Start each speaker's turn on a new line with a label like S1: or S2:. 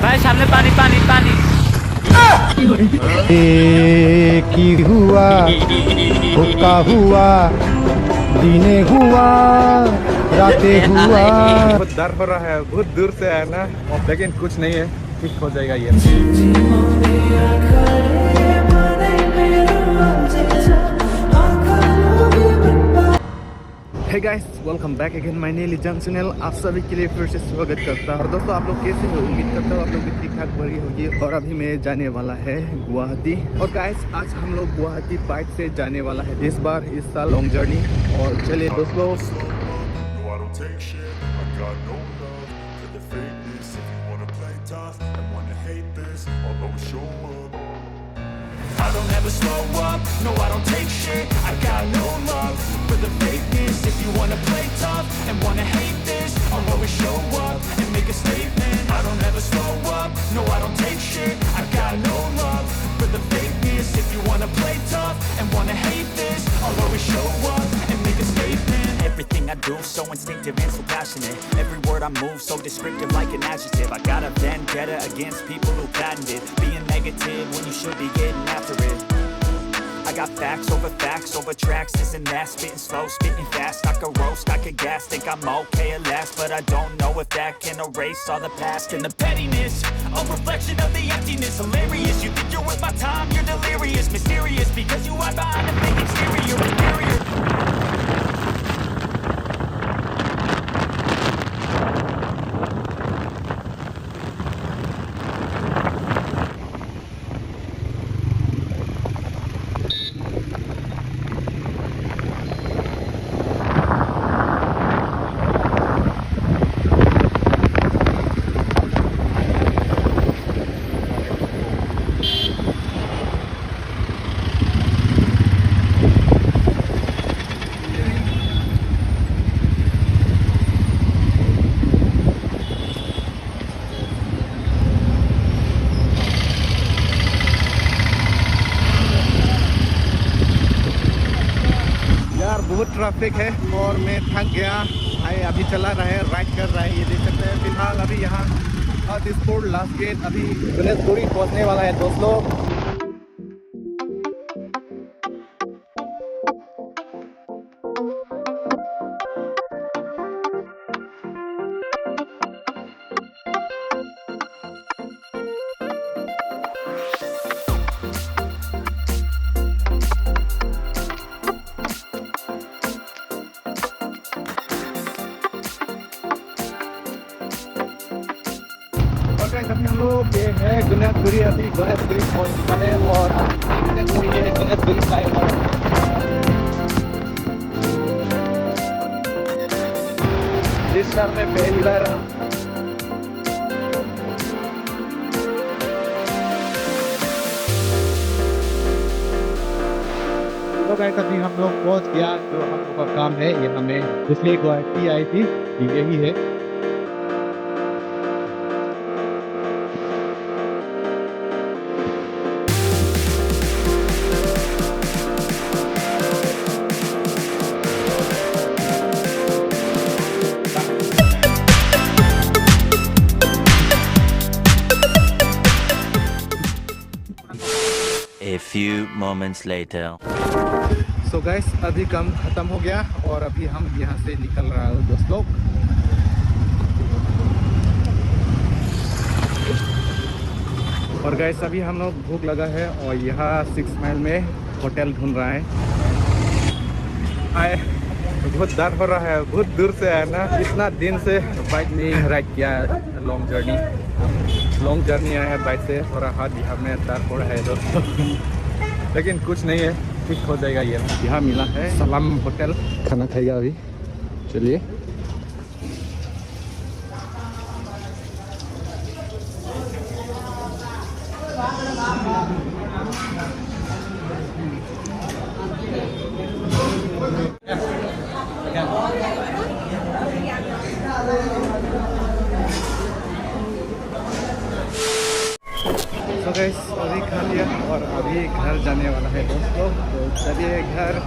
S1: भाई सामने पानी पानी पानी।
S2: की हुआ उसका हुआ दिने हुआ रातें हुआ।
S3: बहुत डर हो रहा है, बहुत दूर से है ना, लेकिन कुछ नहीं है, ठीक हो जाएगा ये। Hey guys, welcome back again my Nelly Jung channel. आप सभी के लिए फिर से स्वागत करता हूँ। और दोस्तों, आप लोग कैसे हो? उम्मीद करता हूँ आप लोग भी ठीक ठाक भरी होगी। और अभी मैं जाने वाला है गुवाहाटी। और गाइस, आज हम लोग गुवाहाटी बाइक से जाने वाला है इस बार, इस साल लॉन्ग जर्नी। और चलिए दोस्तों।
S4: I don't ever slow up, no I don't take shit. I got no love for the fakeness. If you wanna play tough and wanna hate this, I'll always show up and make a statement. I don't ever slow up, no I don't take shit. I got no love for the fakeness. If you wanna play tough and wanna hate this, I'll always show up and make a statement. Everything I do so instinctive and so passionate. Every word I move so descriptive like an adjective. I got a vendetta against people who patented being negative when you should be getting after it. I got facts over tracks, this and that. Spitting slow, spitting fast. I could roast, I could gas. Think I'm okay at last, but I don't know if that can erase all the past. And the pettiness, a reflection of the emptiness. Hilarious, you think you're worth my time, you're delirious. Mysterious, because you hide behind a fake exterior. Inferior.
S3: बहुत traffic है और मैं थक गया। भाई अभी चला रहा है, राइड कर रहा है, ये देख सकते हैं। फिलहाल अभी यहाँ दिसपुर लास्ट गेट, अभी गणेशपुरी पहुँचने वाला है दोस्तों। अभी हम लोग ये है गणेशपुरी, अभी गणेशपुरी पहुंच वाले और ये गणेशपुरी का जिस शहर में पहली बार तो गाइस अभी हम लोग पहुंच गया। जो हम लोग का काम है, ये हमें इसलिए गुवाहाटी आई थी, यही है।
S5: A few moments later.
S3: So guys, अभी काम खत्म हो गया और अभी हम यहाँ से निकल रहा है दोस्तों। और गाइस अभी हम लोग भूख लगा है और यहाँ 6 माइल में होटल ढूंढ रहा है। आए बहुत डर हो रहा है, बहुत दूर से है ना, इतना दिन से बाइक नहीं राइड किया है। लॉन्ग जर्नी आया है बाइक से, थोड़ा हाथ यहाँ में दर्द हो रहा है दोस्तों। लेकिन कुछ नहीं है, ठीक हो जाएगा ये। यहाँ मिला है सलाम होटल, खाना खाएगा अभी। चलिए तो गाइस अभी खा लिया और अभी घर जाने वाला है दोस्तों। तो चलिए घर